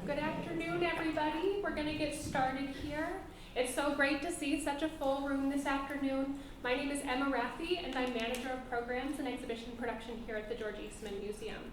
Good afternoon, everybody. We're going to get started here. It's so great to see such a full room this afternoon. My name is Emma Raffey, and I'm Manager of Programs and Exhibition Production here at the George Eastman Museum.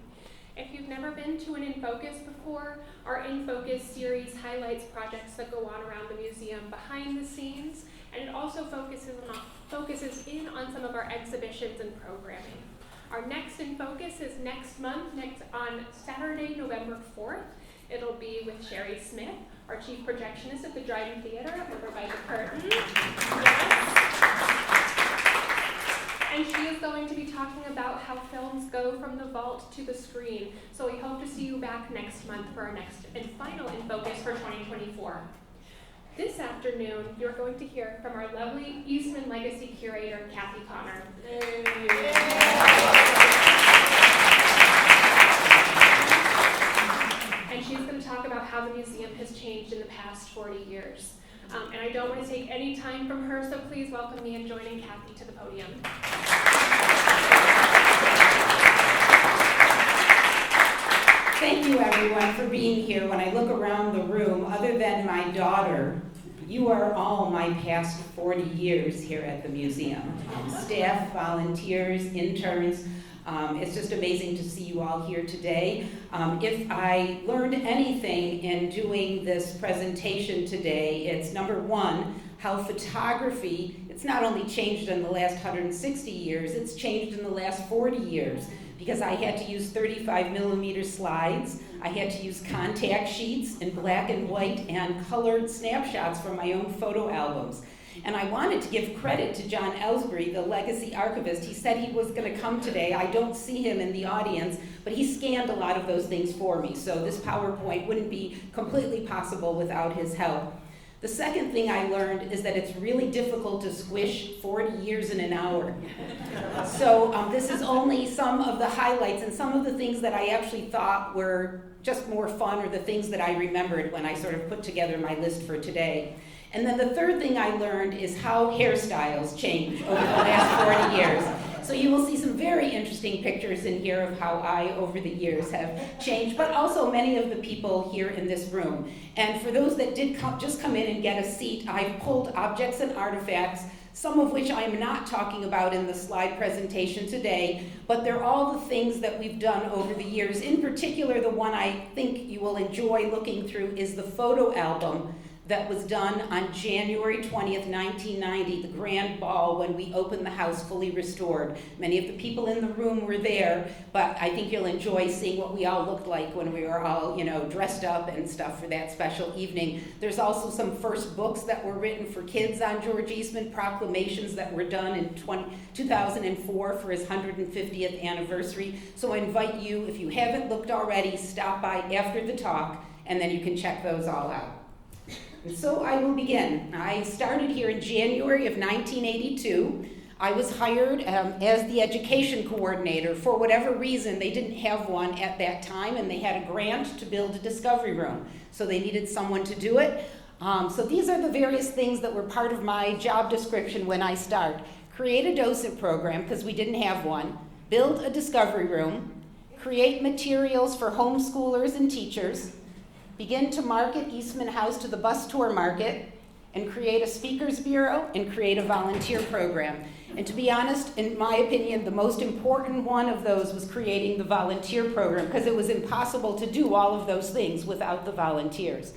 If you've never been to an In Focus before, our In Focus series highlights projects that go on around the museum behind the scenes, and it also focuses in on some of our exhibitions and programming. Our next In Focus is next month, on Saturday, November 4th. It'll be with Sherry Smith, our chief projectionist at the Dryden Theater over by the curtain. Yes. And she is going to be talking about how films go from the vault to the screen. So we hope to see you back next month for our next and final In Focus for 2024. This afternoon, you're going to hear from our lovely Eastman Legacy Curator, Kathy Connor. And she's going to talk about how the museum has changed in the past 40 years. And I don't want to take any time from her, so please welcome me in joining Kathy to the podium. Thank you, everyone, for being here. When I look around the room, other than my daughter, you are all my past 40 years here at the museum. Staff, volunteers, interns. It's just amazing to see you all here today. If I learned anything in doing this presentation today, it's number one, how photography, it's not only changed in the last 160 years, it's changed in the last 40 years. Because I had to use 35mm slides, I had to use contact sheets in black and white and colored snapshots from my own photo albums. And I wanted to give credit to John Ellsbury, the legacy archivist. He said he was going to come today. I don't see him in the audience, but he scanned a lot of those things for me. So this PowerPoint wouldn't be completely possible without his help. The second thing I learned is that it's really difficult to squish 40 years in an hour. So this is only some of the highlights and some of the things that I actually thought were just more fun, or the things that I remembered when I sort of put together my list for today. And then the third thing I learned is how hairstyles change over the last 40 years. So you will see some very interesting pictures in here of how I, over the years, have changed, but also many of the people here in this room. And for those that did just come in and get a seat, I've pulled objects and artifacts, some of which I'm not talking about in the slide presentation today, but they're all the things that we've done over the years. In particular, the one I think you will enjoy looking through is the photo album that was done on January 20th, 1990, the grand ball when we opened the house fully restored. Many of the people in the room were there, but I think you'll enjoy seeing what we all looked like when we were all, dressed up and stuff for that special evening. There's also some first books that were written for kids on George Eastman, proclamations that were done in 2004 for his 150th anniversary. So I invite you, if you haven't looked already, stop by after the talk, and then you can check those all out. And so I will begin. I started here in January of 1982. I was hired as the education coordinator. For whatever reason, they didn't have one at that time, and they had a grant to build a discovery room. So they needed someone to do it. So these are the various things that were part of my job description when I start. Create a docent program, because we didn't have one. Build a discovery room. Create materials for homeschoolers and teachers. Begin to market Eastman House to the bus tour market, and create a speakers bureau, and create a volunteer program. And to be honest, in my opinion, the most important one of those was creating the volunteer program, because it was impossible to do all of those things without the volunteers.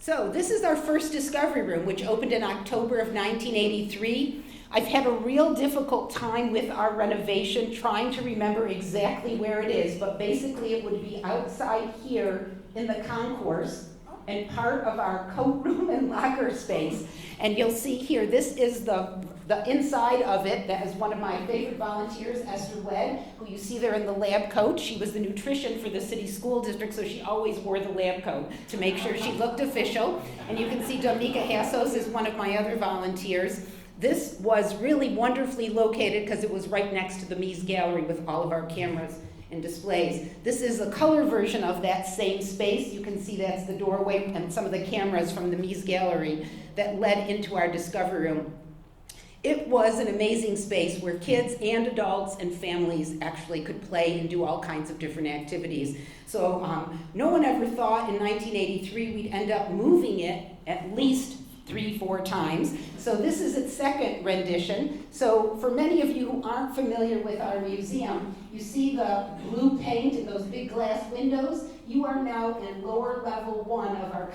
So this is our first discovery room, which opened in October of 1983. I've had a real difficult time with our renovation, trying to remember exactly where it is, but basically it would be outside here in the concourse and part of our coat room and locker space. And you'll see here, this is the inside of it. That is one of my favorite volunteers, Esther Wedd, who you see there in the lab coat. She was the nutrition for the city school district, so she always wore the lab coat to make sure she looked official. And you can see Dominika Hassos is one of my other volunteers. This was really wonderfully located because it was right next to the Mies Gallery with all of our cameras and displays. This is a color version of that same space. You can see that's the doorway and some of the cameras from the Mies Gallery that led into our discovery room. It was an amazing space where kids and adults and families actually could play and do all kinds of different activities. So no one ever thought in 1983 we'd end up moving it at least 3-4 times. So this is its second rendition. So for many of you who aren't familiar with our museum, you see the blue paint and those big glass windows. You are now in lower level 1 of our,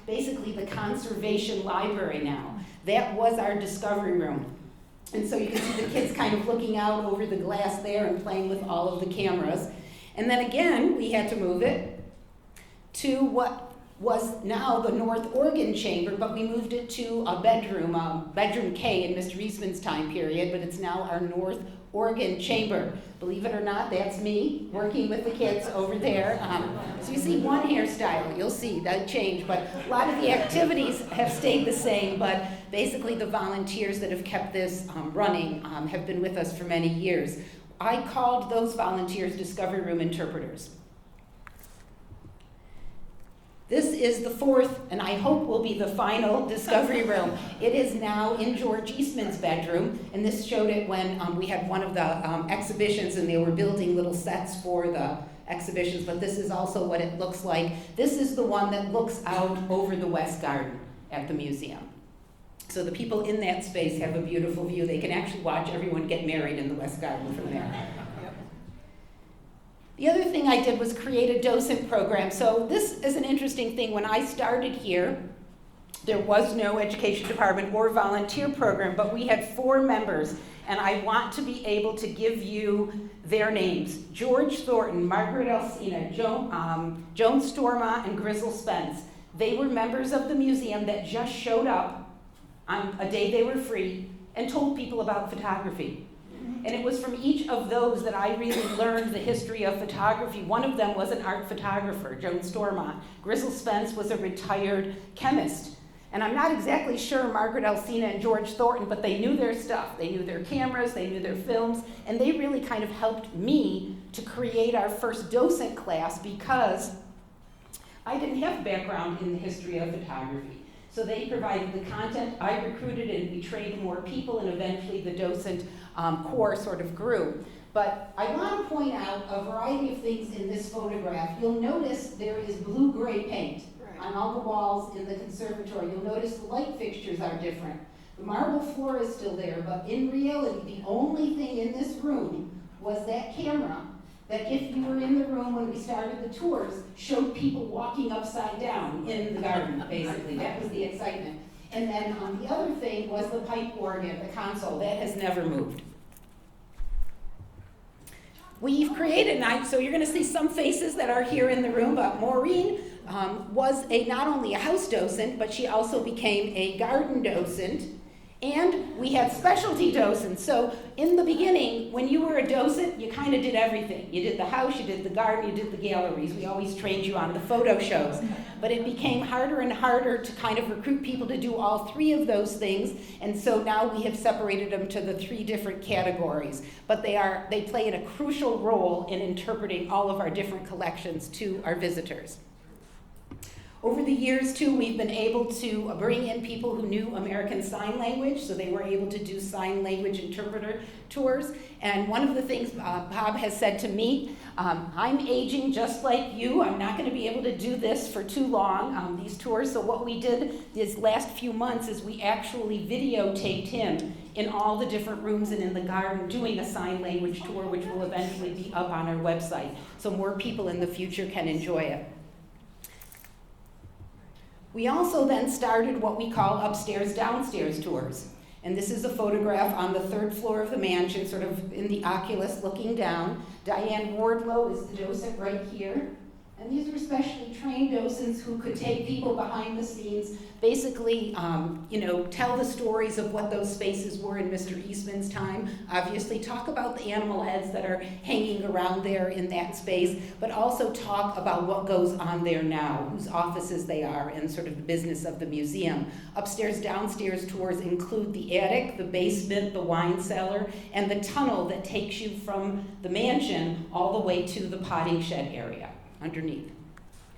basically the conservation library now. That was our discovery room. And so you can see the kids kind of looking out over the glass there and playing with all of the cameras. And then again, we had to move it to what was now the North Organ Chamber, but we moved it to a bedroom K in Mr. Eastman's time period, but it's now our North Organ Chamber. Believe it or not, that's me working with the kids over there. So you see one hairstyle, you'll see that change, but a lot of the activities have stayed the same, but basically the volunteers that have kept this running have been with us for many years. I called those volunteers Discovery Room interpreters. This is the 4th, and I hope will be the final discovery room. It is now in George Eastman's bedroom, and this showed it when we had one of the exhibitions, and they were building little sets for the exhibitions, but this is also what it looks like. This is the one that looks out over the West Garden at the museum. So the people in that space have a beautiful view. They can actually watch everyone get married in the West Garden from there. The other thing I did was create a docent program. So this is an interesting thing. When I started here, there was no education department or volunteer program, but we had 4 members, and I want to be able to give you their names. George Thornton, Margaret Alsina, Joan Storma, and Grizzle Spence. They were members of the museum that just showed up on a day they were free and told people about photography. And it was from each of those that I really learned the history of photography. One of them was an art photographer, Joan Storma. Grizzle Spence was a retired chemist. And I'm not exactly sure Margaret Alsina and George Thornton, but they knew their stuff. They knew their cameras, they knew their films, and they really kind of helped me to create our first docent class because I didn't have a background in the history of photography. So they provided the content, I recruited and we trained more people, and eventually the docent core sort of grew. But I want to point out a variety of things in this photograph. You'll notice there is blue-gray paint on all the walls in the conservatory. You'll notice the light fixtures are different. The marble floor is still there, but in reality, the only thing in this room was that camera that if you were in the room when we started the tours, showed people walking upside down in the garden, basically. That was the excitement. And then the other thing was the pipe organ, the console. That has never moved. We've created, so you're going to see some faces that are here in the room, but Maureen was not only a house docent, but she also became a garden docent. And we had specialty docents. So in the beginning, when you were a docent, you kind of did everything. You did the house, you did the garden, you did the galleries. We always trained you on the photo shows. But it became harder and harder to kind of recruit people to do all 3 of those things. And so now we have separated them to the 3 different categories. But they play a crucial role in interpreting all of our different collections to our visitors. Over the years, too, we've been able to bring in people who knew American Sign Language, so they were able to do sign language interpreter tours. And one of the things Bob has said to me, I'm aging just like you. I'm not going to be able to do this for too long, these tours. So what we did these last few months is we actually videotaped him in all the different rooms and in the garden doing a sign language tour, which will eventually be up on our website, so more people in the future can enjoy it. We also then started what we call upstairs-downstairs tours. And this is a photograph on the 3rd floor of the mansion, sort of in the oculus looking down. Diane Wardlow is the docent right here. And these were specially trained docents who could take people behind the scenes, basically, tell the stories of what those spaces were in Mr. Eastman's time. Obviously, talk about the animal heads that are hanging around there in that space, but also talk about what goes on there now, whose offices they are, and sort of the business of the museum. Upstairs, downstairs tours include the attic, the basement, the wine cellar, and the tunnel that takes you from the mansion all the way to the potting shed area underneath.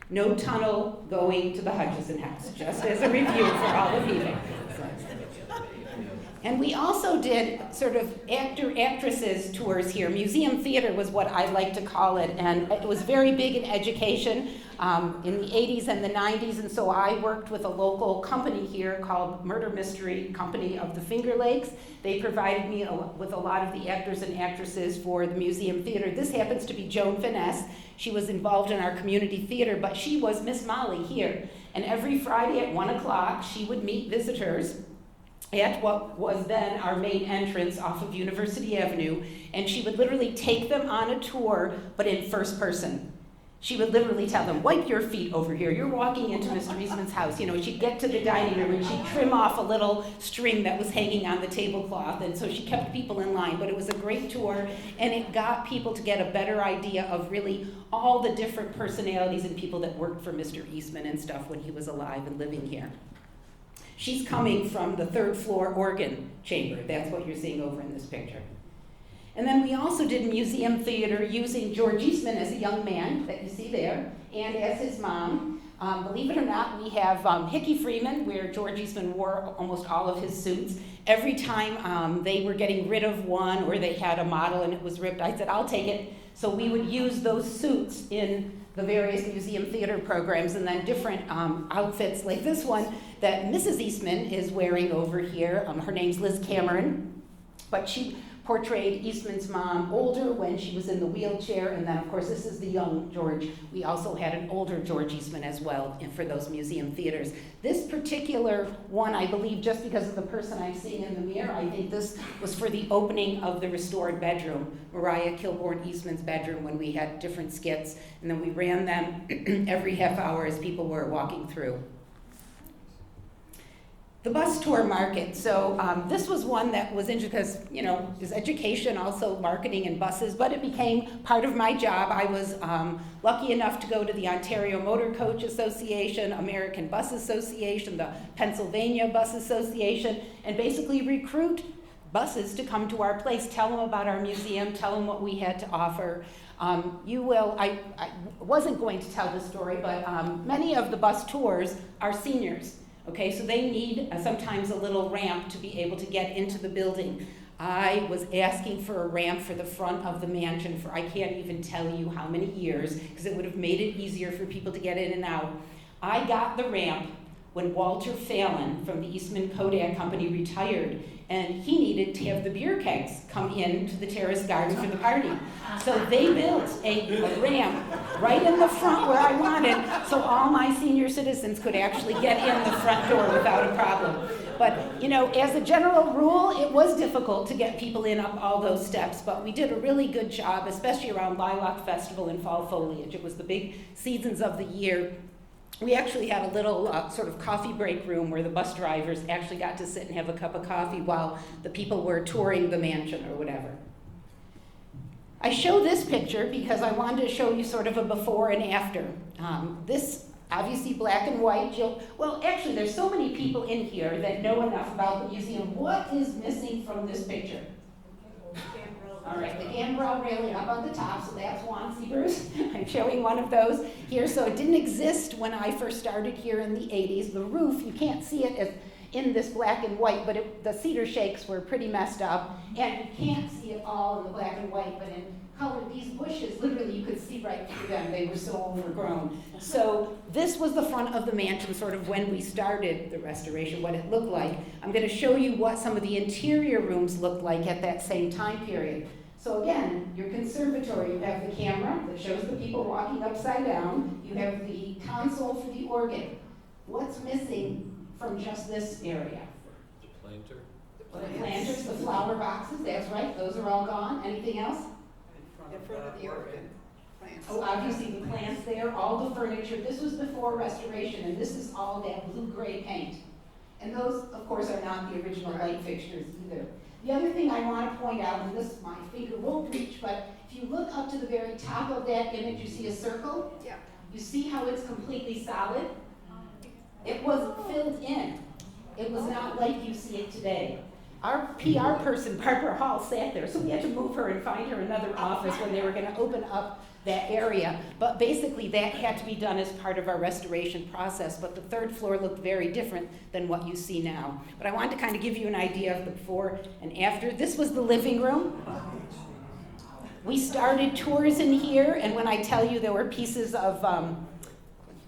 No tunnel going to the Hutchison house, just as a review for all of you. And we also did sort of actor-actresses tours here. Museum theater was what I like to call it, and it was very big in education in the 80s and the 90s, and so I worked with a local company here called Murder Mystery Company of the Finger Lakes. They provided me with a lot of the actors and actresses for the museum theater. This happens to be Joan Finesse. She was involved in our community theater, but she was Miss Molly here. And every Friday at 1 o'clock, she would meet visitors at what was then our main entrance off of University Avenue, and she would literally take them on a tour, but in first person. She would literally tell them, wipe your feet over here, you're walking into Mr. Eastman's house. You know, she'd get to the dining room and she'd trim off a little string that was hanging on the tablecloth, and so she kept people in line. But it was a great tour, and it got people to get a better idea of really all the different personalities and people that worked for Mr. Eastman and stuff when he was alive and living here. She's coming from the third floor organ chamber. That's what you're seeing over in this picture. And then we also did museum theater using George Eastman as a young man that you see there, and as his mom. Believe it or not, we have Hickey Freeman, where George Eastman wore almost all of his suits. Every time they were getting rid of one or they had a model and it was ripped, I said, I'll take it. So we would use those suits in the various museum theater programs, and then different outfits like this one that Mrs. Eastman is wearing over here. Her name's Liz Cameron, but she portrayed Eastman's mom older when she was in the wheelchair, and then of course this is the young George. We also had an older George Eastman as well for those museum theaters. This particular one, I believe, just because of the person I'm seeing in the mirror, I think this was for the opening of the restored bedroom, Mariah Kilbourne Eastman's bedroom, when we had different skits, and then we ran them every half hour as people were walking through. The bus tour market. So this was one that was interesting because, you know, is education, also marketing and buses, but it became part of my job. I was lucky enough to go to the Ontario Motor Coach Association, American Bus Association, the Pennsylvania Bus Association, and basically recruit buses to come to our place, tell them about our museum, tell them what we had to offer. I wasn't going to tell this story, but many of the bus tours are seniors. Okay, so they need sometimes a little ramp to be able to get into the building. I was asking for a ramp for the front of the mansion for I can't even tell you how many years, because it would have made it easier for people to get in and out. I got the ramp when Walter Fallon from the Eastman Kodak Company retired, and he needed to have the beer kegs come into the terrace garden for the party. So they built a ramp right in the front where I wanted, so all my senior citizens could actually get in the front door without a problem. But, you know, as a general rule, it was difficult to get people in up all those steps, but we did a really good job, especially around Lilac Festival and Fall Foliage. It was the big seasons of the year. We actually had a little sort of coffee break room where the bus drivers actually got to sit and have a cup of coffee while the people were touring the mansion or whatever. I show this picture because I wanted to show you sort of a before and after. This, obviously black and white. Well, actually, there's so many people in here that know enough about the museum. What is missing from this picture? All right, the gambrel railing up on the top, so that's Juan Siebers. I'm showing one of those here. So it didn't exist when I first started here in the 80s. The roof, you can't see it as in this black and white, but the cedar shakes were pretty messed up, and you can't see it all in the black and white, but in color, these bushes, literally you could see right through them. They were so overgrown. So this was the front of the mansion, sort of when we started the restoration, what it looked like. I'm going to show you what some of the interior rooms looked like at that same time period. So again, your conservatory, you have the camera that shows the people walking upside down. You have the console for the organ. What's missing from just this area? The planter. The planters, the flower boxes, that's right, those are all gone. Anything else? In front of the organ. Plants. Oh, obviously the plants there, all the furniture. This was before restoration, and this is all that blue-gray paint. And those, of course, are not the original light fixtures either. The other thing I want to point out, and this my finger won't reach, but if you look up to the very top of that image, you see a circle? Yeah. You see how it's completely solid? It was filled in. It was not like you see it today. our PR person, Barbara Hall, sat there, so we had to move her and find her another office when they were gonna open up that area. But basically, that had to be done as part of our restoration process, but the third floor looked very different than what you see now. But I wanted to kind of give you an idea of the before and after. This was the living room. We started tours in here, and when I tell you there were pieces of,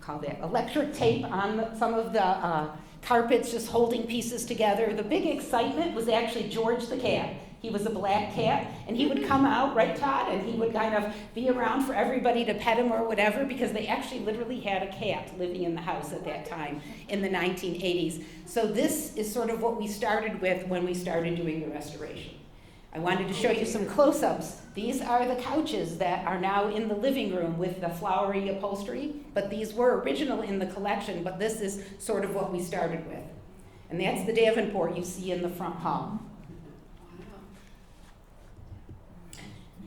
call that, electric tape on some of the carpets just holding pieces together. The big excitement was actually George the cat. He was a black cat, and he would come out, right, Todd? And he would kind of be around for everybody to pet him or whatever, because they actually literally had a cat living in the house at that time in the 1980s. So this is sort of what we started with when we started doing the restoration. I wanted to show you some close-ups. These are the couches that are now in the living room with the flowery upholstery, but these were original in the collection, but this is sort of what we started with. And that's the Davenport you see in the front hall.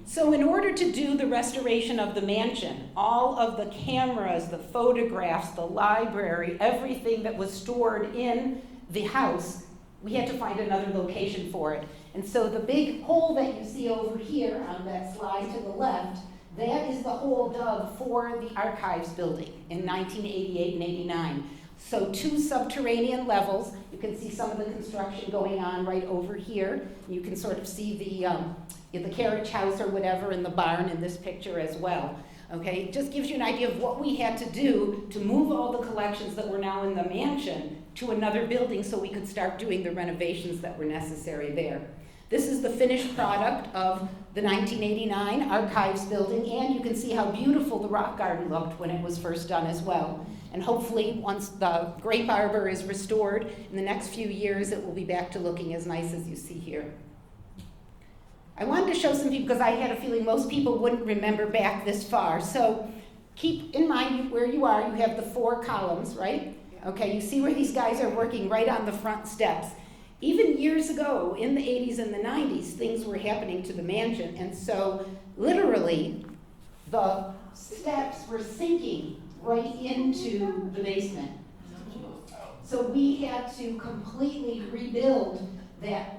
So in order to do the restoration of the mansion, all of the cameras, the photographs, the library, everything that was stored in the house, we had to find another location for it. And so the big hole that you see over here on that slide to the left, that is the hole dug for the archives building in 1988 and 89. So 2 subterranean levels. You can see some of the construction going on right over here. You can sort of see the carriage house or whatever in the barn in this picture as well. Okay, it just gives you an idea of what we had to do to move all the collections that were now in the mansion to another building so we could start doing the renovations that were necessary there. This is the finished product of the 1989 archives building, and you can see how beautiful the rock garden looked when it was first done as well. And hopefully, once the grape arbor is restored, in the next few years, it will be back to looking as nice as you see here. I wanted to show some people, because I had a feeling most people wouldn't remember back this far. So keep in mind where you are, you have the 4 columns, right? Okay, you see where these guys are working right on the front steps. Even years ago, in the 80s and the 90s, things were happening to the mansion. And so literally, the steps were sinking right into the basement. So we had to completely rebuild that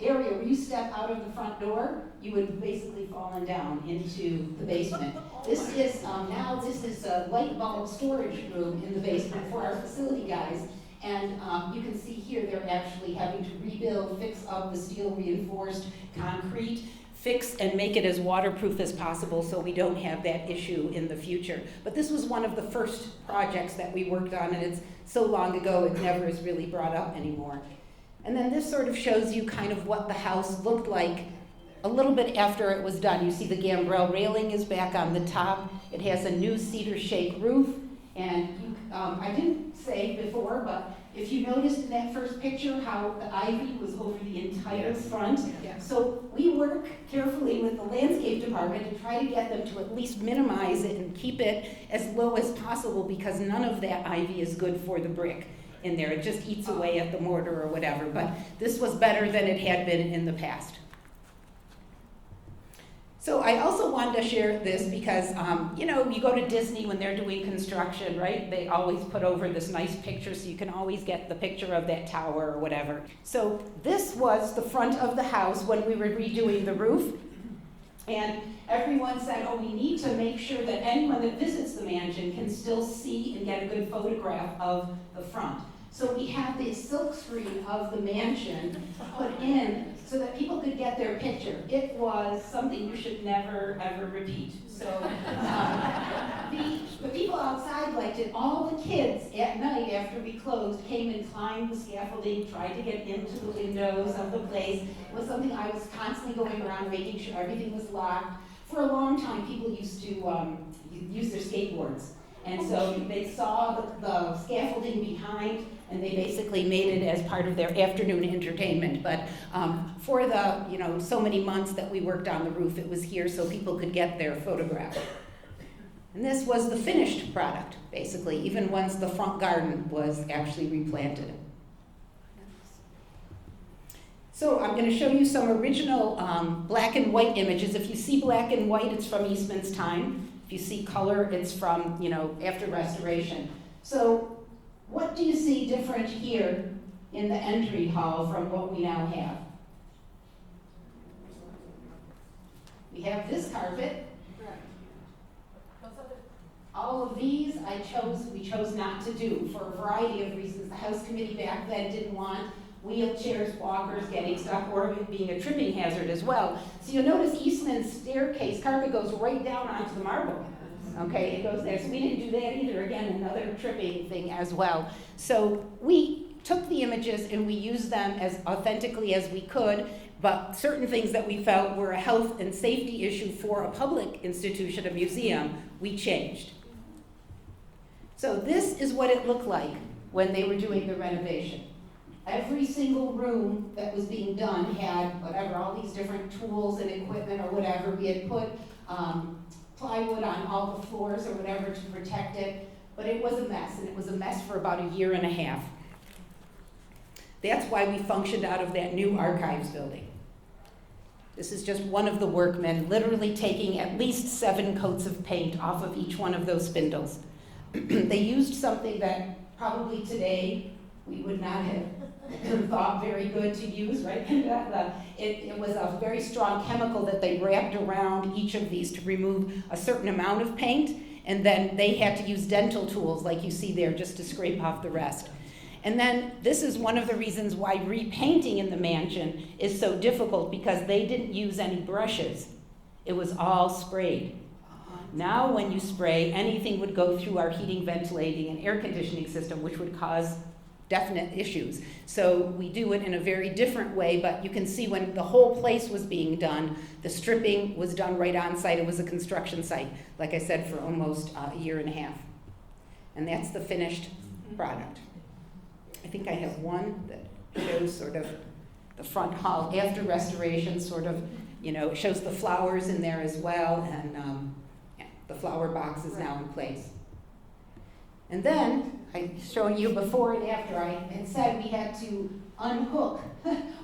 area where you step out of the front door, you would basically fallen down into the basement. This is a light bulb storage room in the basement for our facility guys. And you can see here they're actually having to rebuild, fix up the steel reinforced concrete, fix and make it as waterproof as possible so we don't have that issue in the future. But this was one of the first projects that we worked on, and it's so long ago it never is really brought up anymore. And then this sort of shows you kind of what the house looked like a little bit after it was done. You see the gambrel railing is back on the top. It has a new cedar shake roof. And I didn't say before, but if you noticed in that first picture how the ivy was over the entire front. Yes. So we work carefully with the landscape department to try to get them to at least minimize it and keep it as low as possible, because none of that ivy is good for the brick in there. It just eats away at the mortar or whatever. But this was better than it had been in the past. So I also wanted to share this because, you go to Disney when they're doing construction, right? They always put over this nice picture so you can always get the picture of that tower or whatever. So this was the front of the house when we were redoing the roof. And everyone said, we need to make sure that anyone that visits the mansion can still see and get a good photograph of the front. So we have this silk screen of the mansion put in so that people could get their picture. It was something you should never, ever repeat. So the people outside liked it. All the kids at night after we closed came and climbed the scaffolding, tried to get into the windows of the place. It was something I was constantly going around making sure everything was locked. For a long time, people used to use their skateboards. And so they saw the scaffolding behind, and they basically made it as part of their afternoon entertainment. But for the so many months that we worked on the roof, it was here so people could get their photograph. And this was the finished product, basically, even once the front garden was actually replanted. So I'm going to show you some original black and white images. If you see black and white, it's from Eastman's time. If you see color, it's from, after restoration. So what do you see different here in the entry hall from what we now have. We have this carpet. All of these we chose not to do for a variety of reasons. The House Committee back then didn't want wheelchairs, walkers getting stuck, or it being a tripping hazard as well. So you'll notice Eastman's staircase carpet goes right down onto the marble. Okay, it goes there. So we didn't do that either. Again, another tripping thing as well. So we took the images and we used them as authentically as we could, but certain things that we felt were a health and safety issue for a public institution, a museum, we changed. So this is what it looked like when they were doing the renovation. Every single room that was being done had whatever, all these different tools and equipment or whatever. We had put plywood on all the floors or whatever to protect it, but it was a mess, and it was a mess for about a year and a half. That's why we functioned out of that new archives building. This is just one of the workmen literally taking at least 7 coats of paint off of each one of those spindles. They used something that probably today we would not have thought very good to use, right? It was a very strong chemical that they wrapped around each of these to remove a certain amount of paint, and then they had to use dental tools like you see there just to scrape off the rest. And then this is one of the reasons why repainting in the mansion is so difficult, because they didn't use any brushes. It was all sprayed. Now when you spray, anything would go through our heating, ventilating, and air conditioning system, which would cause definite issues. So we do it in a very different way, but you can see when the whole place was being done, the stripping was done right on site. It was a construction site, like I said, for almost a year and a half. And that's the finished product. I think I have one that shows sort of the front hall after restoration, sort of, it shows the flowers in there as well, and the flower box is now in place. And then, I showed you before and after, I had said we had to unhook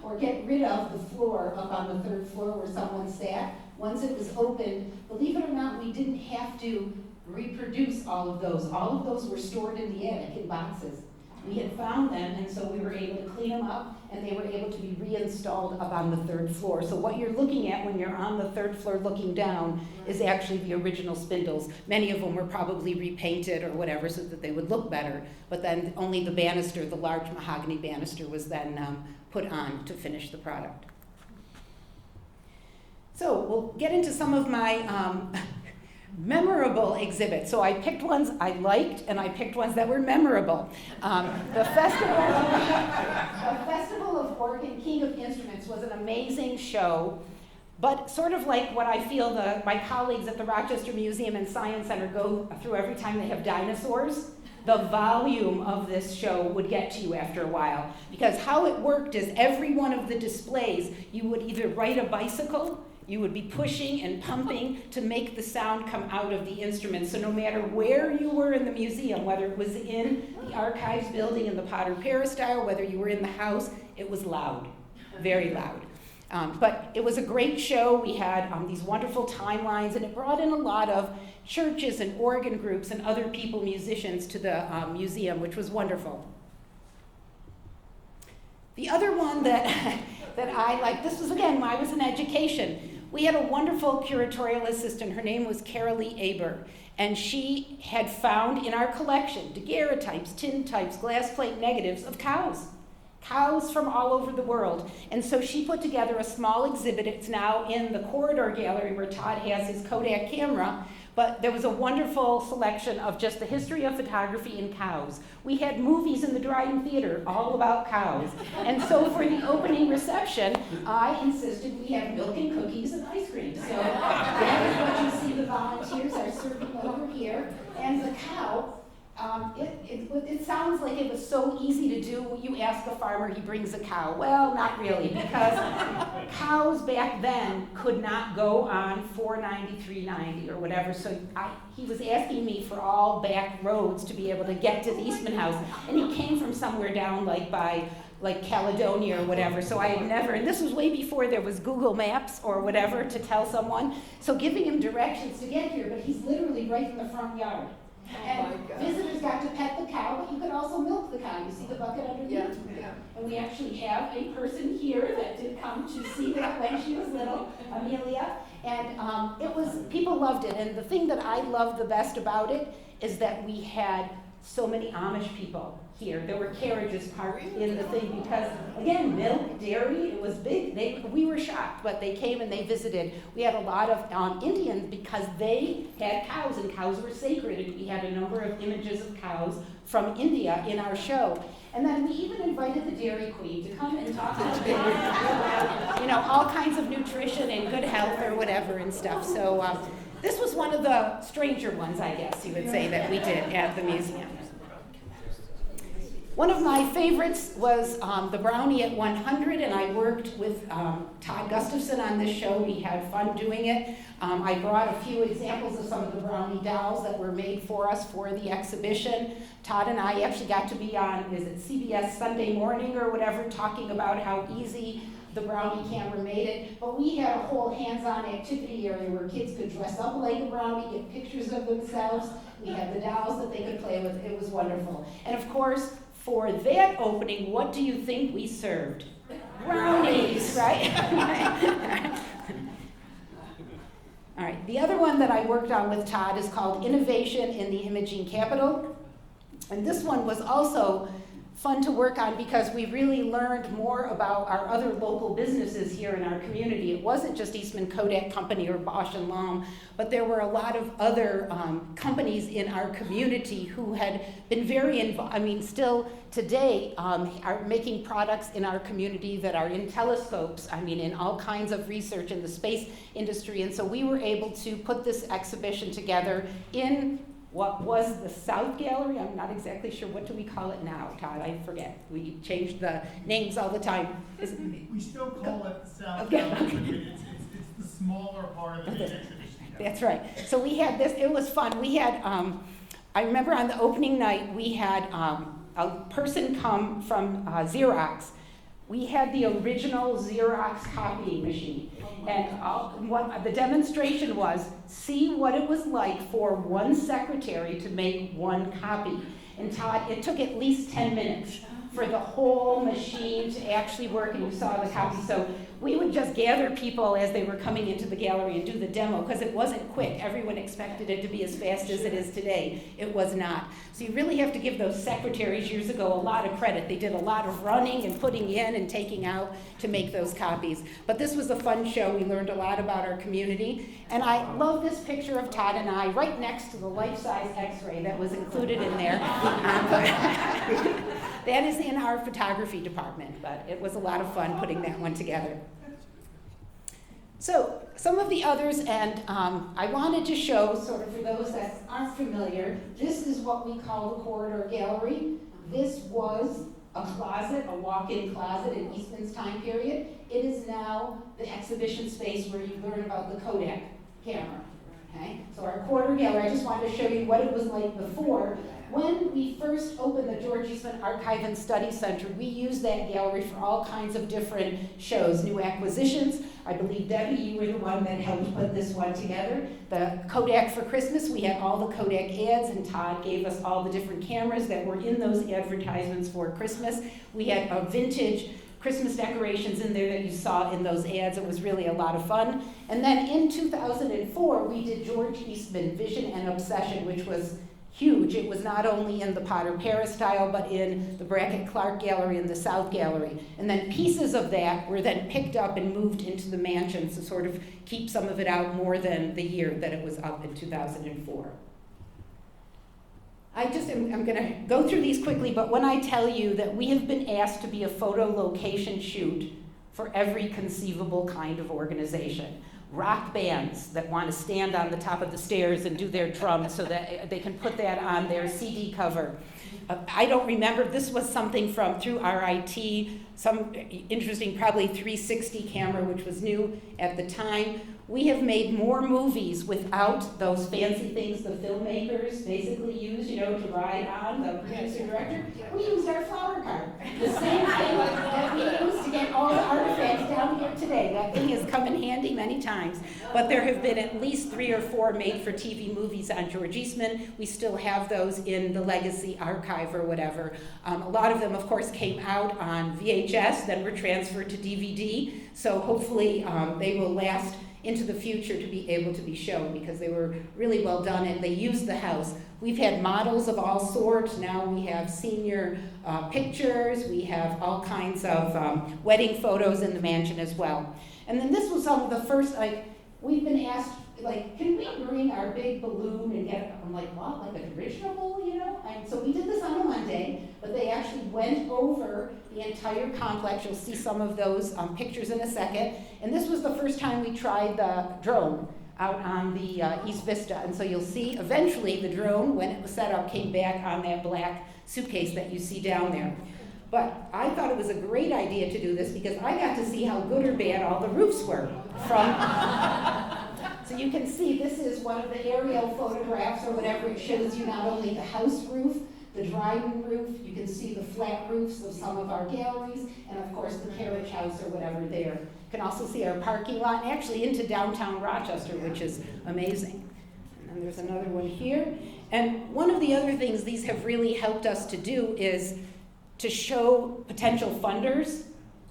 or get rid of the floor up on the 3rd floor where someone sat. Once it was open, believe it or not, we didn't have to reproduce all of those. All of those were stored in the attic in boxes. We had found them, and so we were able to clean them up, and they were able to be reinstalled up on the 3rd floor. So what you're looking at when you're on the 3rd floor looking down is actually the original spindles. Many of them were probably repainted or whatever so that they would look better, but then only the banister, the large mahogany banister, was then put on to finish the product. So we'll get into some of my memorable exhibits. So I picked ones I liked, and I picked ones that were memorable. The Festival of Oregon King of Instruments was an amazing show, but sort of like what I feel my colleagues at the Rochester Museum and Science Center go through every time they have dinosaurs. The volume of this show would get to you after a while, because how it worked is every one of the displays, you would either ride a bicycle, you would be pushing and pumping to make the sound come out of the instrument. So no matter where you were in the museum, whether it was in the archives building in the Potter Peristyle, whether you were in the house, it was loud, very loud. But it was a great show. We had these wonderful timelines, and it brought in a lot of churches and organ groups and other people, musicians, to the museum, which was wonderful. The other one that I liked, this was again when I was in education. We had a wonderful curatorial assistant. Her name was Carolee Aber, and she had found in our collection daguerreotypes, tintypes, glass plate negatives of cows from all over the world. And so she put together a small exhibit. It's now in the Curator gallery where Todd has his Kodak camera. But there was a wonderful selection of just the history of photography in cows. We had movies in the Dryden Theater all about cows. And so for the opening reception, I insisted we have milk and cookies and ice cream. So that is what you see the volunteers are serving over here. And the cow, it sounds like it was so easy to do. You ask a farmer, he brings a cow. Well, not really, because cows back then could not go on 490, 390 or whatever. So he was asking me for all back roads to be able to get to the Eastman house. And he came from somewhere down by Caledonia or whatever. So I had never, and this was way before there was Google Maps or whatever to tell someone. So giving him directions to get here, but he's literally right in the front yard. And visitors got to pet the cow, but you could also milk the cow. You see the bucket underneath? Yeah. And we actually have a person here that did come to see that when she was little, Amelia. And people loved it. And the thing that I loved the best about it is that we had so many Amish people here. There were carriages parked in the thing because, again, milk, dairy, it was big. We were shocked, but they came and they visited. We had a lot of Indians because they had cows, and cows were sacred, and we had a number of images of cows from India in our show. And then we even invited the Dairy Queen to come and talk about, all kinds of nutrition and good health or whatever and stuff. So this was one of the stranger ones, I guess you would say, that we did at the museum. One of my favorites was the Brownie at 100, and I worked with Todd Gustafson on this show. We had fun doing it. I brought a few examples of some of the Brownie dolls that were made for us for the exhibition. Todd and I actually got to be on, CBS Sunday Morning or whatever, talking about how easy the Brownie camera made it. But we had a whole hands-on activity area where kids could dress up like a Brownie, get pictures of themselves. We had the dolls that they could play with. It was wonderful. And of course, for that opening, what do you think we served? Brownies, right? All right, the other one that I worked on with Todd is called Innovation in the Imaging Capital. And this one was also fun to work on because we really learned more about our other local businesses here in our community. It wasn't just Eastman Kodak Company or Bosch and Lomb, but there were a lot of other companies in our community who had been very involved, still today are making products in our community that are in telescopes, in all kinds of research in the space industry. And so we were able to put this exhibition together in what was the South Gallery. I'm not exactly sure. What do we call it now, Todd? I forget. We change the names all the time. We still call it the South Okay. Gallery. It's the smaller part of the exhibition. That's right. So we had this. It was fun. We had, I remember on the opening night, we had a person come from Xerox. We had the original Xerox copying machine. And what the demonstration was, see what it was like for one secretary to make one copy. And Todd, it took at least 10 minutes for the whole machine to actually work, and you saw the copy. So we would just gather people as they were coming into the gallery and do the demo, because it wasn't quick. Everyone expected it to be as fast as it is today. It was not. So you really have to give those secretaries years ago a lot of credit. They did a lot of running and putting in and taking out to make those copies. But this was a fun show. We learned a lot about our community. And I love this picture of Todd and I right next to the life-size x-ray that was included in there. That is in our photography department, but it was a lot of fun putting that one together. So some of the others, and I wanted to show, sort of for those that aren't familiar, this is what we call the Corridor Gallery. This was a closet, a walk-in closet in Eastman's time period. It is now the exhibition space where you learn about the Kodak camera. Okay? So our Corridor Gallery, I just wanted to show you what it was like before. When we first opened the George Eastman Archive and Study Center, we used that gallery for all kinds of different shows, new acquisitions. I believe, Debbie, you were the one that helped put this one together. The Kodak for Christmas, we had all the Kodak ads, and Todd gave us all the different cameras that were in those advertisements for Christmas. We had a vintage Christmas decorations in there that you saw in those ads. It was really a lot of fun. And then in 2004, we did George Eastman, Vision and Obsession, which was huge. It was not only in the Potter Paris style, but in the Brackett Clark Gallery and the South Gallery. And then pieces of that were then picked up and moved into the mansion to sort of keep some of it out more than the year that it was up in 2004. I'm going to go through these quickly, but when I tell you that we have been asked to be a photo location shoot for every conceivable kind of organization. Rock bands that want to stand on the top of the stairs and do their drums so that they can put that on their CD cover. I don't remember, this was something through RIT, some interesting, probably 360 camera, which was new at the time. we have made more movies without those fancy things the filmmakers basically use, you know, to ride on, the producer director. We used our flower cart. The same thing that we used to get all the artifacts down here today. That thing has come in handy many times. But there have been at least 3 or 4 made-for-TV movies on George Eastman. We still have those in the Legacy Archive or whatever. A lot of them, of course, came out on VHS, then were transferred to DVD. So hopefully they will last into the future to be able to be shown because they were really well done and they used the house. We've had models of all sorts. Now we have senior pictures. We have all kinds of wedding photos in the mansion as well. And then this was some of the first, like, we've been asked, like, can we bring our big balloon and get it? I'm like, what, like a dirigible, you know? And so we did this on a Monday, but they actually went over the entire complex. You'll see some of those pictures in a second. And this was the first time we tried the drone out on the East Vista. And so you'll see eventually the drone, when it was set up, came back on that black suitcase that you see down there. But I thought it was a great idea to do this because I got to see how good or bad all the roofs were from. So you can see this is one of the aerial photographs or whatever. It shows you not only the house roof, the dry-room roof, you can see the flat roofs of some of our galleries, and of course the carriage house or whatever there. You can also see our parking lot, and actually into downtown Rochester, which is amazing. And then there's another one here. And one of the other things these have really helped us to do is to show potential funders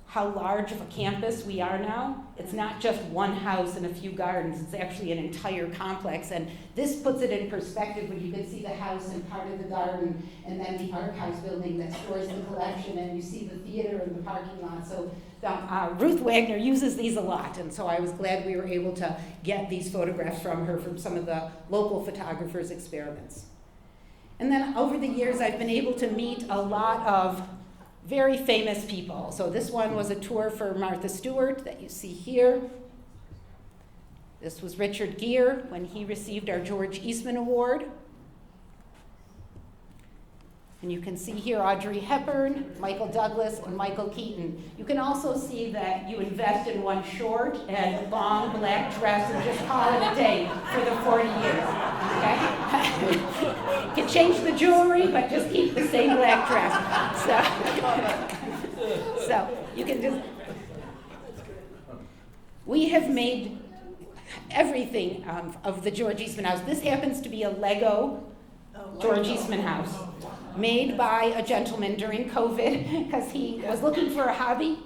how large of a campus we are now. It's not just one house and a few gardens, it's actually an entire complex. And this puts it in perspective when you can see the house and part of the garden, and then the archives building that stores the collection, and you see the theater and the parking lot. So Ruth Wagner uses these a lot, and so I was glad we were able to get these photographs from her from some of the local photographers' experiments. And then over the years, I've been able to meet a lot of very famous people. So this one was a tour for Martha Stewart that you see here. This was Richard Gere when he received our George Eastman Award. And you can see here Audrey Hepburn, Michael Douglas, and Michael Keaton. You can also see that you invest in one short and long black dress and just call it a day for the 40 years, okay? You can change the jewelry, but just keep the same black dress. So you can just, we have made everything of the George Eastman house. This happens to be a Lego George Eastman house, made by a gentleman during COVID because he was looking for a hobby.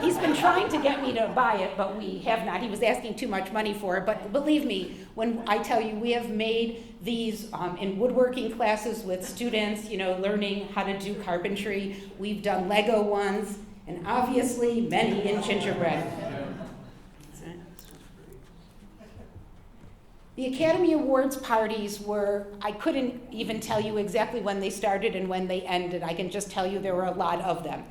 He's been trying to get me to buy it, but we have not. He was asking too much money for it. But believe me, when I tell you we have made these in woodworking classes with students, you know, learning how to do carpentry. We've done Lego ones, and obviously many in gingerbread. The Academy Awards parties were, I couldn't even tell you exactly when they started and when they ended. I can just tell you there were a lot of them.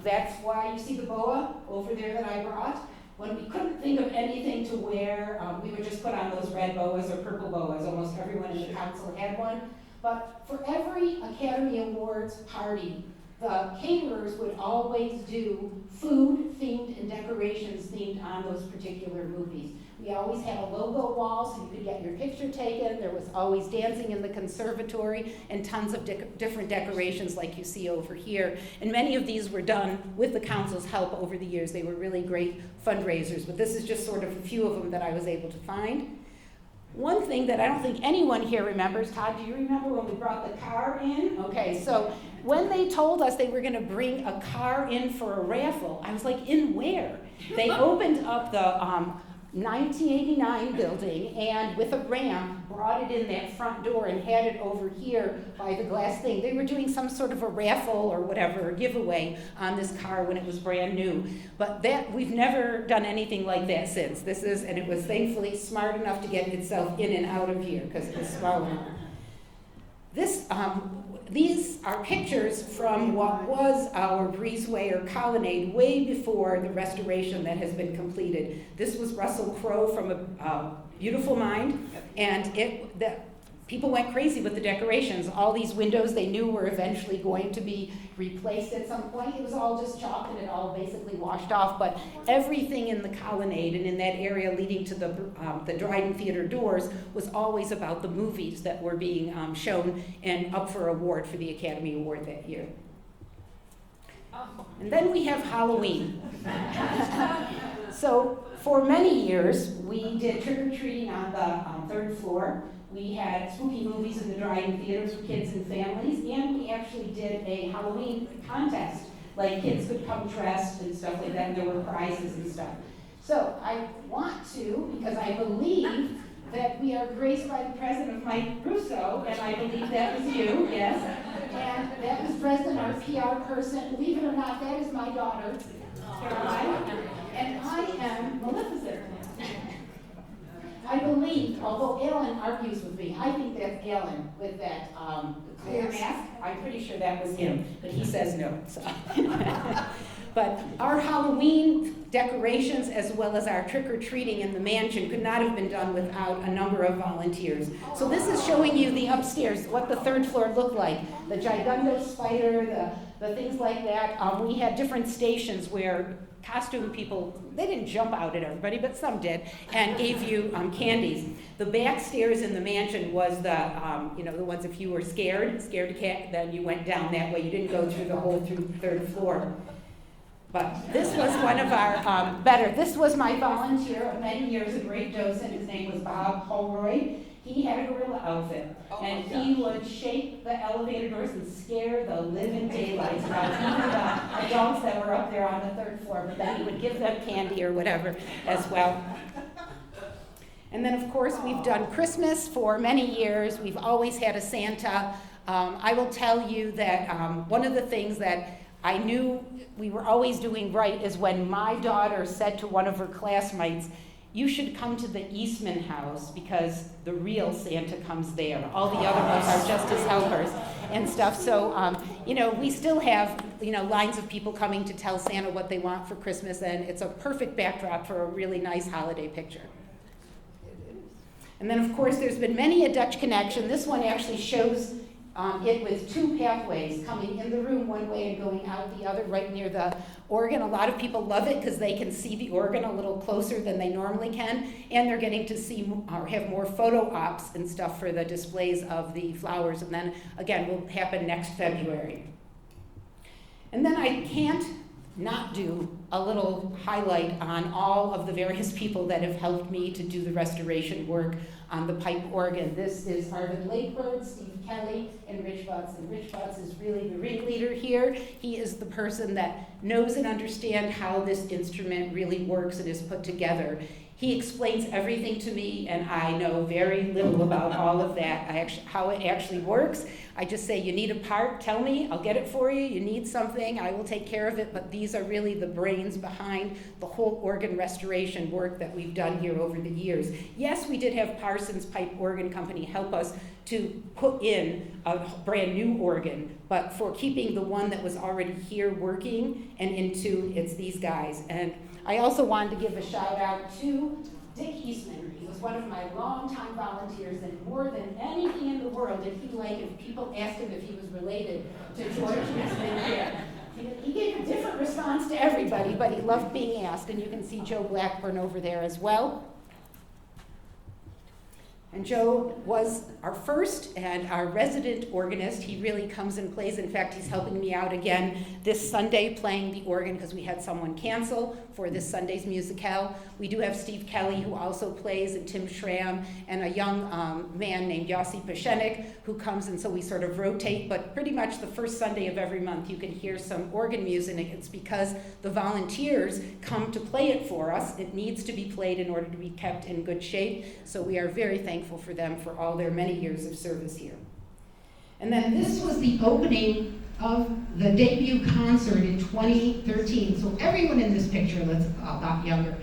That's why you see the boa over there that I brought. When we couldn't think of anything to wear, we would just put on those red boas or purple boas. Almost everyone in the council had one. But for every Academy Awards party, the caterers would always do food themed and decorations themed on those particular movies. We always had a logo wall so you could get your picture taken. There was always dancing in the conservatory and tons of different decorations like you see over here. And many of these were done with the council's help over the years. They were really great fundraisers, but this is just sort of a few of them that I was able to find. One thing that I don't think anyone here remembers, Todd, do you remember when we brought the car in? Okay, so when they told us they were going to bring a car in for a raffle, I was like, in where? They opened up the 1989 building and with a ramp brought it in that front door and had it over here by the glass thing. They were doing some sort of a raffle or whatever, a giveaway on this car when it was brand new. But that we've never done anything like that since. And it was thankfully smart enough to get itself in and out of here because it was small enough. These are pictures from what was our breezeway or colonnade way before the restoration that has been completed. This was Russell Crowe from A Beautiful Mind, and people went crazy with the decorations. All these windows they knew were eventually going to be replaced at some point. It was all just chalk and it all basically washed off, but everything in the colonnade and in that area leading to the Dryden Theater doors was always about the movies that were being shown and up for award for the Academy Award that year. And then we have Halloween. So for many years, we did trick-or-treating on the third floor. We had spooky movies in the Dryden theaters for kids and families, and we actually did a Halloween contest. Like kids could come dressed and stuff like that, and there were prizes and stuff. So I want to, because I believe that we are graced by the president of Mike Russo, and I believe that was you, yes. And that was President, our PR person. Believe it or not, that is my daughter, Caroline, and I am Maleficent. I believe, although Alan argues with me, I think that's Alan with that clear mask. I'm pretty sure that was him, but he says no. So. But our Halloween decorations, as well as our trick-or-treating in the mansion, could not have been done without a number of volunteers. So this is showing you the upstairs, what the third floor looked like. The giganto spider, the things like that. We had different stations where costume people, they didn't jump out at everybody, but some did, and gave you candies. The back stairs in the mansion was the ones if you were scared to cat, then you went down that way. You didn't go through the whole third floor. But this was one of our better. This was my volunteer of many years, a great docent. His name was Bob Holroyd. He had a gorilla outfit, and he would shake the elevator doors and scare the living daylights out of even the adults that were up there on the third floor. But then he would give them candy or whatever as well. And then, of course, we've done Christmas for many years. We've always had a Santa. I will tell you that one of the things that I knew we were always doing right is when my daughter said to one of her classmates, "You should come to the Eastman house because the real Santa comes there. All the other ones are just his helpers," and stuff. So, we still have, lines of people coming to tell Santa what they want for Christmas, and it's a perfect backdrop for a really nice holiday picture. And then, of course, there's been many a Dutch connection. This one actually shows it with two pathways coming in the room one way and going out the other right near the organ. A lot of people love it because they can see the organ a little closer than they normally can, and they're getting to see or have more photo ops and stuff for the displays of the flowers, and then again will happen next February. And then I can't not do a little highlight on all of the various people that have helped me to do the restoration work on the pipe organ. This is Arvid Lakebird, Steve Kelly, and Rich Butts. And Rich Butts is really the ringleader here. He is the person that knows and understands how this instrument really works and is put together. He explains everything to me, and I know very little about all of that, how it actually works. I just say, you need a part, tell me, I'll get it for you. You need something, I will take care of it. But these are really the brains behind the whole organ restoration work that we've done here over the years. Yes, we did have Parsons Pipe Organ Company help us to put in a brand new organ, but for keeping the one that was already here working and into, it's these guys. And I also wanted to give a shout out to Dick Eastman. He was one of my longtime volunteers, and more than anything in the world did he like if people asked him if he was related to George Eastman. He gave a different response to everybody, but he loved being asked, and you can see Joe Blackburn over there as well. And Joe was our first and our resident organist. He really comes and plays. In fact, he's helping me out again this Sunday playing the organ because we had someone cancel for this Sunday's musicale. We do have Steve Kelly, who also plays, and Tim Schramm, and a young man named Yossi Pashenik, who comes, and so we sort of rotate, but pretty much the first Sunday of every month you can hear some organ music. It's because the volunteers come to play it for us. It needs to be played in order to be kept in good shape, so we are very thankful for them for all their many years of service here. And then this was the opening of the debut concert in 2013. So everyone in this picture looks a lot younger.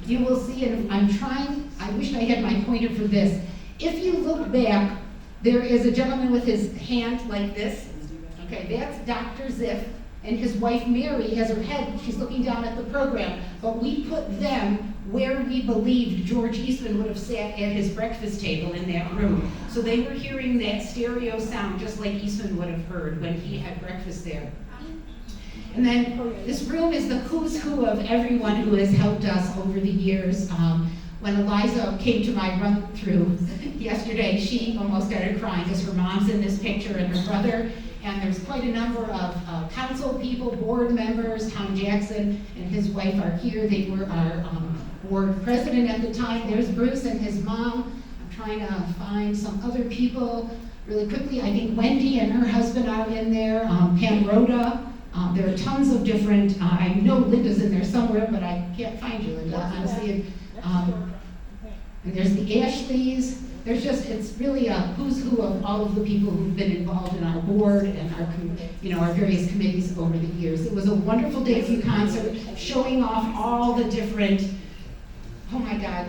You will see, and I wish I had my pointer for this. If you look back, there is a gentleman with his hand like this. Okay, that's Dr. Ziff, and his wife Mary has her head, she's looking down at the program. But we put them where we believed George Eastman would have sat at his breakfast table in that room. So they were hearing that stereo sound just like Eastman would have heard when he had breakfast there. And then this room is the who's who of everyone who has helped us over the years. When Eliza came to my run-through yesterday, she almost started crying because her mom's in this picture and her brother. And there's quite a number of council people, board members. Tom Jackson and his wife are here. They were our board president at the time. There's Bruce and his mom. I'm trying to find some other people really quickly. I think Wendy and her husband are in there. Pam Rhoda. There are tons of different, I know Linda's in there somewhere, but I can't find you, Linda, honestly. And there's the Ashleys. There's just, it's really a who's who of all of the people who've been involved in our board and our various committees over the years. It was a wonderful Dayview concert showing off all the different, oh my God,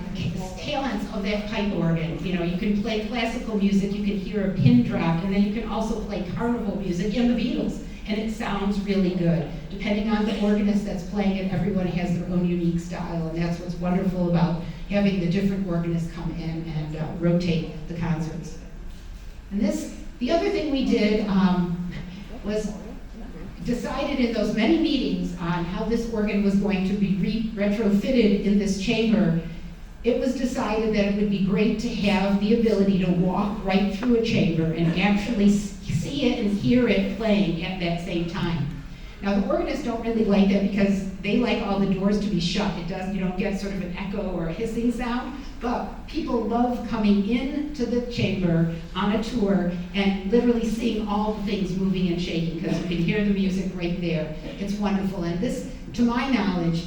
talents of that pipe organ. You know, you can play classical music, you can hear a pin drop, and then you can also play carnival music and the Beatles. And it sounds really good. Depending on the organist that's playing it, everyone has their own unique style, and that's what's wonderful about having the different organists come in and rotate the concerts. And the other thing we did was decided in those many meetings on how this organ was going to be retrofitted in this chamber. It was decided that it would be great to have the ability to walk right through a chamber and actually see it and hear it playing at that same time. Now the organists don't really like that because they like all the doors to be shut. You don't get sort of an echo or a hissing sound, but people love coming into the chamber on a tour and literally seeing all the things moving and shaking because you can hear the music right there. It's wonderful, and this, to my knowledge,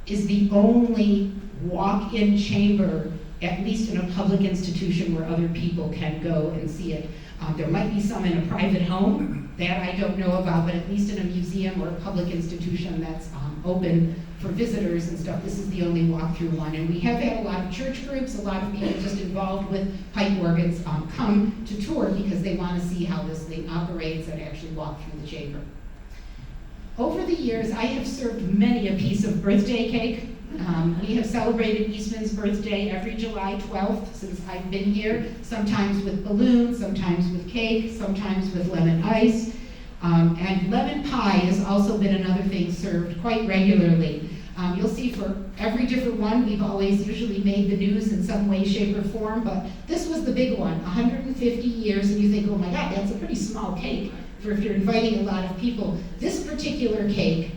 is the only walk-in chamber, at least in a public institution, where other people can go and see it. There might be some in a private home that I don't know about, but at least in a museum or a public institution that's open for visitors and stuff, this is the only walk-through one. And we have had a lot of church groups, a lot of people just involved with pipe organs come to tour because they want to see how this thing operates and actually walk through the chamber. Over the years, I have served many a piece of birthday cake. We have celebrated Eastman's birthday every July 12th since I've been here, sometimes with balloons, sometimes with cake, sometimes with lemon ice. And lemon pie has also been another thing served quite regularly. You'll see for every different one, we've always usually made the news in some way, shape, or form, but this was the big one, 150 years, and you think, oh my God, that's a pretty small cake for if you're inviting a lot of people. This particular cake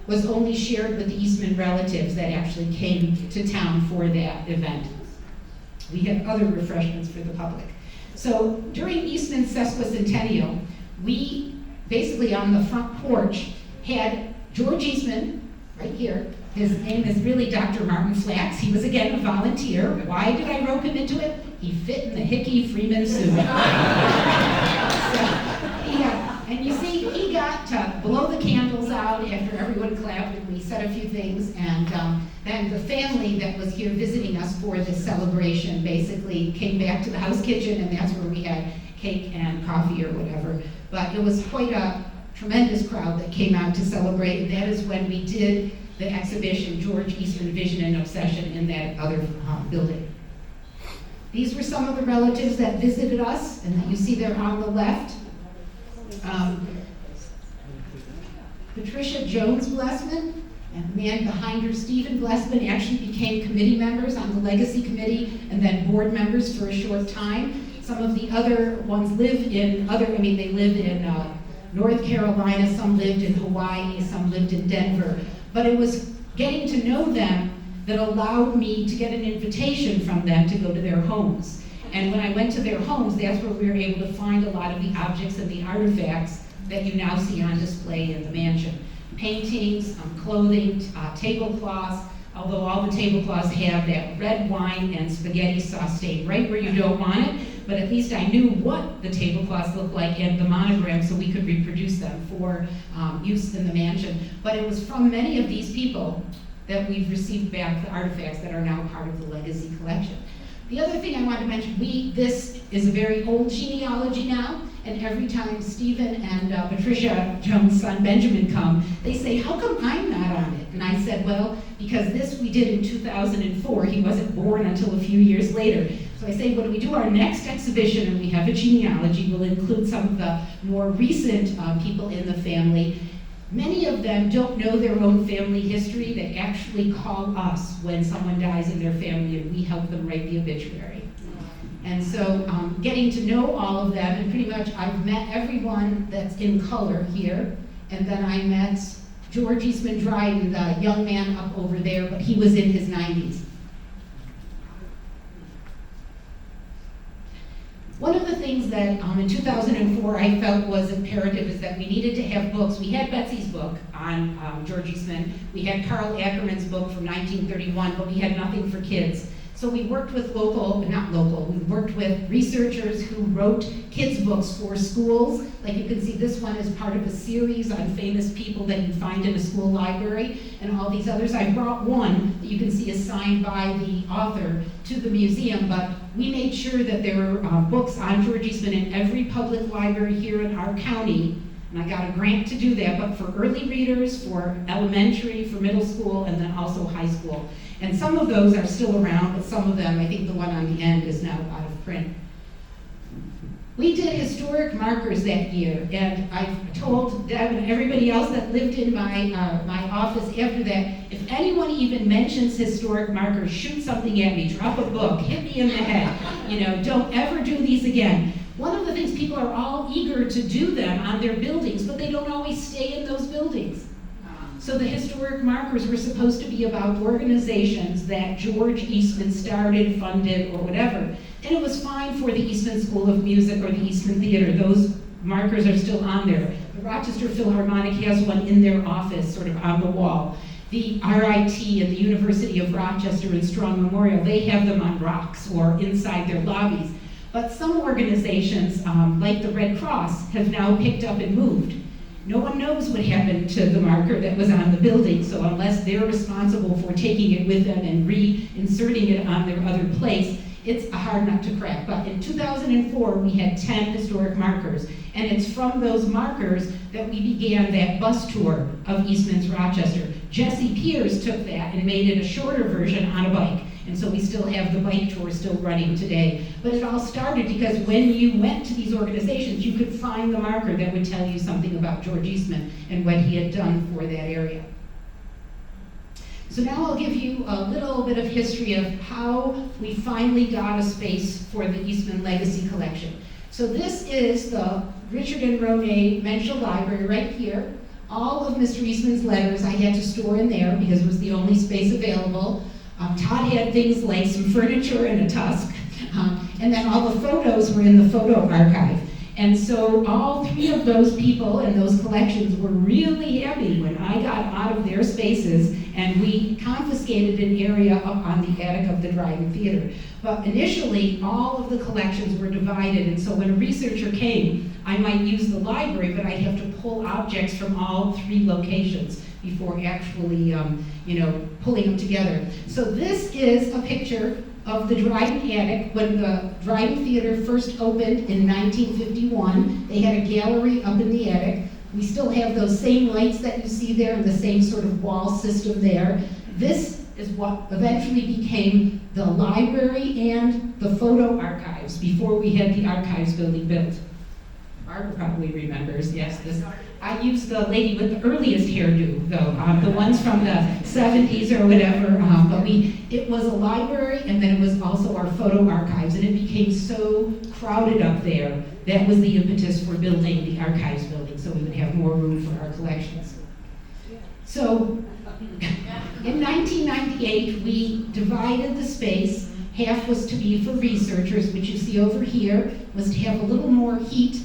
was only shared with the Eastman relatives that actually came to town for that event. We had other refreshments for the public. So during Eastman's sesquicentennial, we basically on the front porch had George Eastman, right here. His name is really Dr. Martin Flax. He was again a volunteer. Why did I rope him into it? He fit in the Hickey Freeman suit. And you see, he got to blow the candles out after everyone clapped, and we said a few things, and then the family that was here visiting us for this celebration basically came back to the house kitchen, and that's where we had cake and coffee or whatever. But it was quite a tremendous crowd that came out to celebrate, and that is when we did the exhibition, George Eastman Vision and Obsession, in that other building. These were some of the relatives that visited us, and that you see there on the left. Patricia Jones Blessman and the man behind her, Stephen Blessman, actually became committee members on the Legacy Committee and then board members for a short time. Some of the other ones live in they live in North Carolina, some lived in Hawaii, some lived in Denver. But it was getting to know them that allowed me to get an invitation from them to go to their homes. And when I went to their homes, that's where we were able to find a lot of the objects and the artifacts that you now see on display in the mansion. Paintings, clothing, tablecloths, although all the tablecloths have that red wine and spaghetti sauce stain right where you don't want it, but at least I knew what the tablecloths looked like and the monogram so we could reproduce them for use in the mansion. But it was from many of these people that we've received back the artifacts that are now part of the Legacy collection. The other thing I want to mention, this is a very old genealogy now, and every time Stephen and Patricia, Jones' son Benjamin, come, they say, how come I'm not on it? And I said, well, because this we did in 2004. He wasn't born until a few years later. So I say, when we do our next exhibition and we have a genealogy, we'll include some of the more recent people in the family. Many of them don't know their own family history. They actually call us when someone dies in their family, and we help them write the obituary. And so getting to know all of them, and pretty much I've met everyone that's in color here, and then I met George Eastman Dryden, the young man up over there, but he was in his 90s. One of the things that in 2004 I felt was imperative is that we needed to have books. We had Betsy's book on George Eastman. We had Carl Ackerman's book from 1931, but we had nothing for kids. So we worked with we worked with researchers who wrote kids' books for schools. Like you can see, this one is part of a series on famous people that you find in a school library, and all these others. I brought one that you can see is signed by the author to the museum, but we made sure that there were books on George Eastman in every public library here in our county, and I got a grant to do that, but for early readers, for elementary, for middle school, and then also high school. And some of those are still around, but some of them, I think the one on the end is now out of print. We did historic markers that year, and I told Deb and everybody else that lived in my office after that, if anyone even mentions historic markers, shoot something at me, drop a book, hit me in the head. Don't ever do these again. One of the things, people are all eager to do them on their buildings, but they don't always stay in those buildings. So the historic markers were supposed to be about organizations that George Eastman started, funded, or whatever. And it was fine for the Eastman School of Music or the Eastman Theater. Those markers are still on there. The Rochester Philharmonic has one in their office, sort of on the wall. The RIT and the University of Rochester and Strong Memorial, they have them on rocks or inside their lobbies. But some organizations, like the Red Cross, have now picked up and moved. No one knows what happened to the marker that was on the building, so unless they're responsible for taking it with them and reinserting it on their other place, it's a hard nut to crack. But in 2004, we had 10 historic markers, and it's from those markers that we began that bus tour of Eastman's Rochester. Jesse Pierce took that and made it a shorter version on a bike. And so we still have the bike tour still running today. But it all started because when you went to these organizations, you could find the marker that would tell you something about George Eastman and what he had done for that area. So now I'll give you a little bit of history of how we finally got a space for the Eastman Legacy Collection. So this is the Richard and Ronay Menschel Library right here. All of Mr. Eastman's letters I had to store in there because it was the only space available. Todd had things like some furniture and a tusk, and then all the photos were in the photo archive. And so all three of those people and those collections were really happy when I got out of their spaces and we confiscated an area up on the attic of the Dryden Theater. But initially, all of the collections were divided, and so when a researcher came, I might use the library, but I'd have to pull objects from all three locations before actually pulling them together. So this is a picture of the Dryden attic when the Dryden Theater first opened in 1951. They had a gallery up in the attic. We still have those same lights that you see there and the same sort of wall system there. This is what eventually became the library and the photo archives before we had the archives building built. Barbara probably remembers, yes. I used the lady with the earliest hairdo, though, the ones from the 70s or whatever, but it was a library and then it was also our photo archives, and it became so crowded up there. That was the impetus for building the archives building, so we would have more room for our collections. So, in 1998, we divided the space. Half was to be for researchers, which you see over here, was to have a little more heat.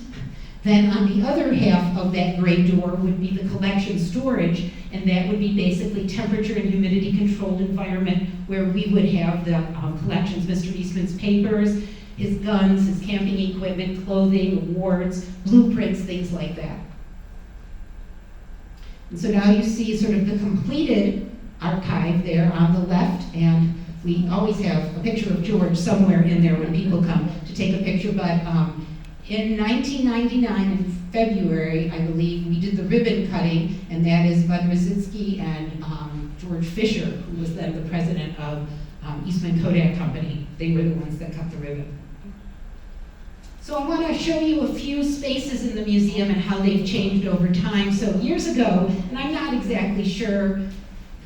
Then on the other half of that gray door would be the collection storage, and that would be basically temperature and humidity controlled environment where we would have the collections, Mr. Eastman's papers, his guns, his camping equipment, clothing, awards, blueprints, things like that. And so now you see sort of the completed archive there on the left, and we always have a picture of George somewhere in there when people come to take a picture, but in 1999, in February, I believe, we did the ribbon cutting, and that is Bud Rositsky and George Fisher, who was then the president of Eastman Kodak Company. They were the ones that cut the ribbon. So I want to show you a few spaces in the museum and how they've changed over time. So years ago, and I'm not exactly sure,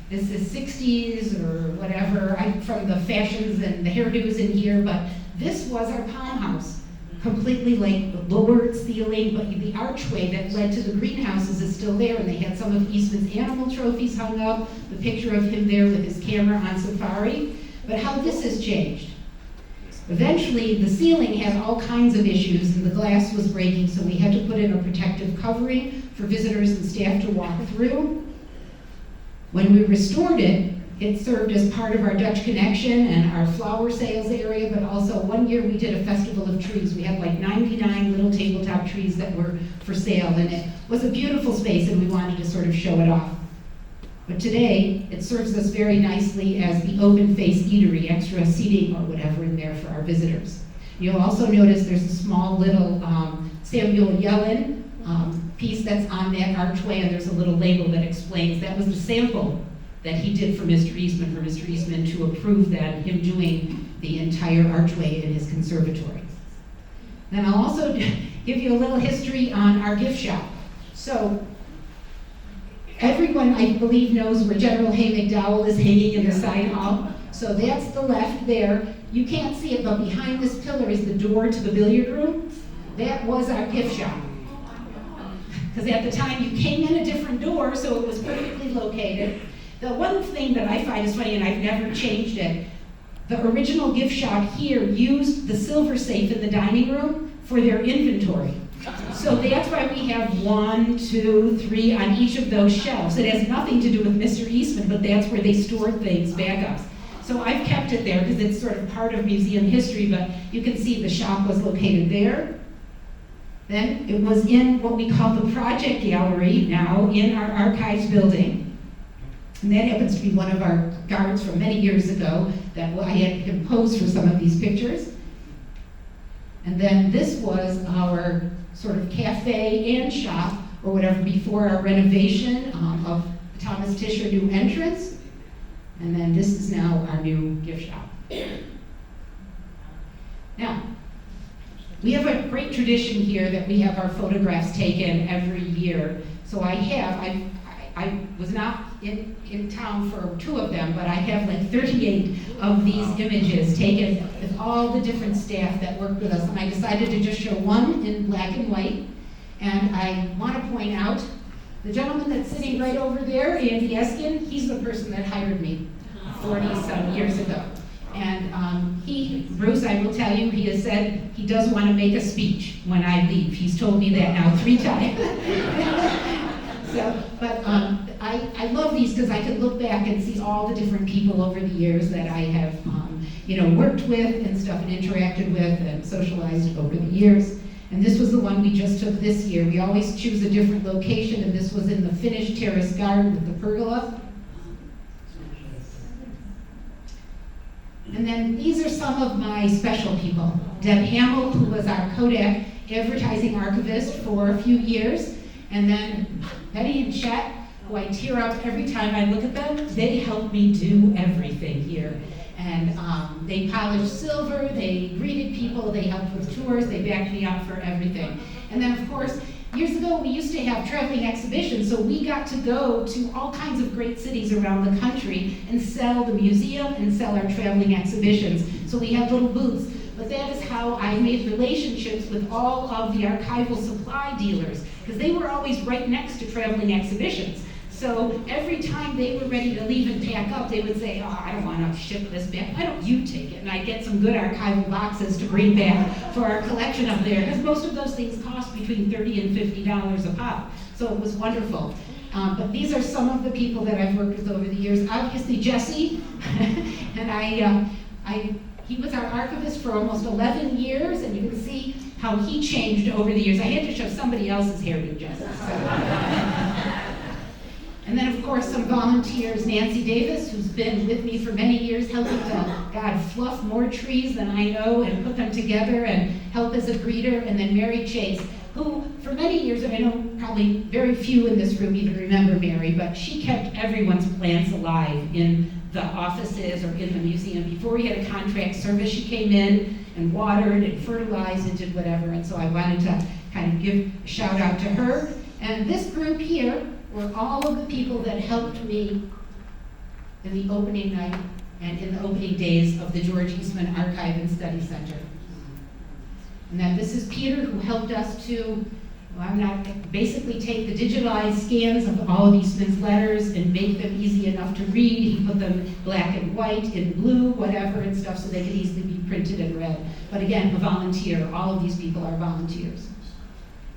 this is 60s or whatever, from the fashions and the hairdos in here, but this was our palm house. Completely like lowered ceiling, but the archway that led to the greenhouses is still there, and they had some of Eastman's animal trophies hung up, the picture of him there with his camera on safari. But how this has changed. Eventually, the ceiling had all kinds of issues, and the glass was breaking, so we had to put in a protective covering for visitors and staff to walk through. When we restored it, it served as part of our Dutch Connection and our flower sales area, but also one year we did a festival of trees. We had like 99 little tabletop trees that were for sale, and it was a beautiful space, and we wanted to sort of show it off. But today, it serves us very nicely as the open-face eatery, extra seating or whatever in there for our visitors. You'll also notice there's a small little Samuel Yellen piece that's on that archway, and there's a little label that explains that was the sample that he did for Mr. Eastman, to approve that, him doing the entire archway in his conservatory. Then I'll also give you a little history on our gift shop. So, everyone, I believe, knows where General Hay McDowell is hanging in the side hall. So that's the left there. You can't see it, but behind this pillar is the door to the billiard room. That was our gift shop. Because at the time, you came in a different door, so it was perfectly located. The one thing that I find is funny, and I've never changed it, the original gift shop here used the silver safe in the dining room for their inventory. So that's why we have 1, 2, 3 on each of those shelves. It has nothing to do with Mr. Eastman, but that's where they stored things, backups. So I've kept it there because it's sort of part of museum history, but you can see the shop was located there. Then it was in what we call the project gallery, now in our archives building. And that happens to be one of our guards from many years ago that I had him pose for some of these pictures. And then this was our sort of cafe and shop, or whatever, before our renovation of the Thomas Tisher new entrance. And then this is now our new gift shop. Now, we have a great tradition here that we have our photographs taken every year. So I was not in town for 2 of them, but I have like 38 of these images taken with all the different staff that worked with us. And I decided to just show one in black and white. And I want to point out the gentleman that's sitting right over there, Andy Eskin, he's the person that hired me 40-some years ago. And Bruce, I will tell you, he has said he does want to make a speech when I leave. He's told me that now 3 times. I love these because I can look back and see all the different people over the years that I have worked with and stuff and interacted with and socialized over the years. And this was the one we just took this year. We always choose a different location, and this was in the finished terrace garden with the pergola. And then these are some of my special people. Deb Hamill, who was our Kodak advertising archivist for a few years, and then Betty and Chet, who I tear up every time I look at them. They helped me do everything here. And they polished silver, they greeted people, they helped with tours, they backed me up for everything. And then of course, years ago we used to have traveling exhibitions, so we got to go to all kinds of great cities around the country and sell the museum and sell our traveling exhibitions. So we had little booths. But that is how I made relationships with all of the archival supply dealers, because they were always right next to traveling exhibitions. So every time they were ready to leave and pack up, they would say, "Oh, I don't want to ship this back. Why don't you take it?" And I'd get some good archival boxes to bring back for our collection up there, because most of those things cost between $30 and $50 a pop. So it was wonderful. But these are some of the people that I've worked with over the years. Obviously, Jesse, and he was our archivist for almost 11 years, and you can see how he changed over the years. I had to show somebody else's hairdo, Jesse. So. And then, of course, some volunteers, Nancy Davis, who's been with me for many years, helping to, God, fluff more trees than I know and put them together and help as a breeder. And then Mary Chase, who for many years, and I know probably very few in this room even remember Mary, but she kept everyone's plants alive in the offices or in the museum. Before we had a contract service, she came in and watered and fertilized and did whatever. And so I wanted to kind of give a shout out to her. And this group here were all of the people that helped me in the opening night and in the opening days of the George Eastman Archive and Study Center. And that this is Peter, who helped us to basically take the digitalized scans of all of Eastman's letters and make them easy enough to read. He put them black and white, in blue, whatever and stuff, so they could easily be printed and read. But again, a volunteer. All of these people are volunteers.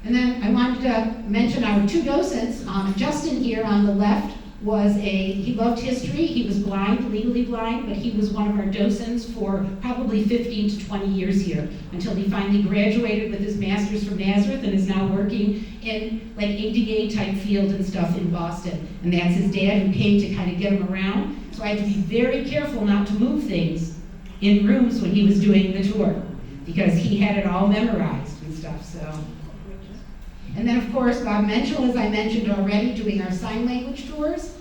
And then I wanted to mention our two docents. Justin here on the left he loved history. He was blind, legally blind, but he was one of our docents for probably 15 to 20 years here until he finally graduated with his master's from Nazareth and is now working in like ADA type field and stuff in Boston. And that's his dad who came to kind of get him around. So I had to be very careful not to move things in rooms when he was doing the tour because he had it all memorized and stuff, so. And then, of course, Bob Menschel, as I mentioned already, doing our sign language tours.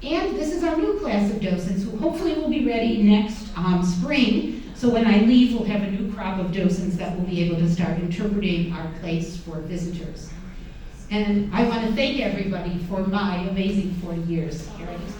And this is our new class of docents who hopefully will be ready next spring. So when I leave, we'll have a new crop of docents that will be able to start interpreting our place for visitors. And I want to thank everybody for my amazing 40 years. Here I just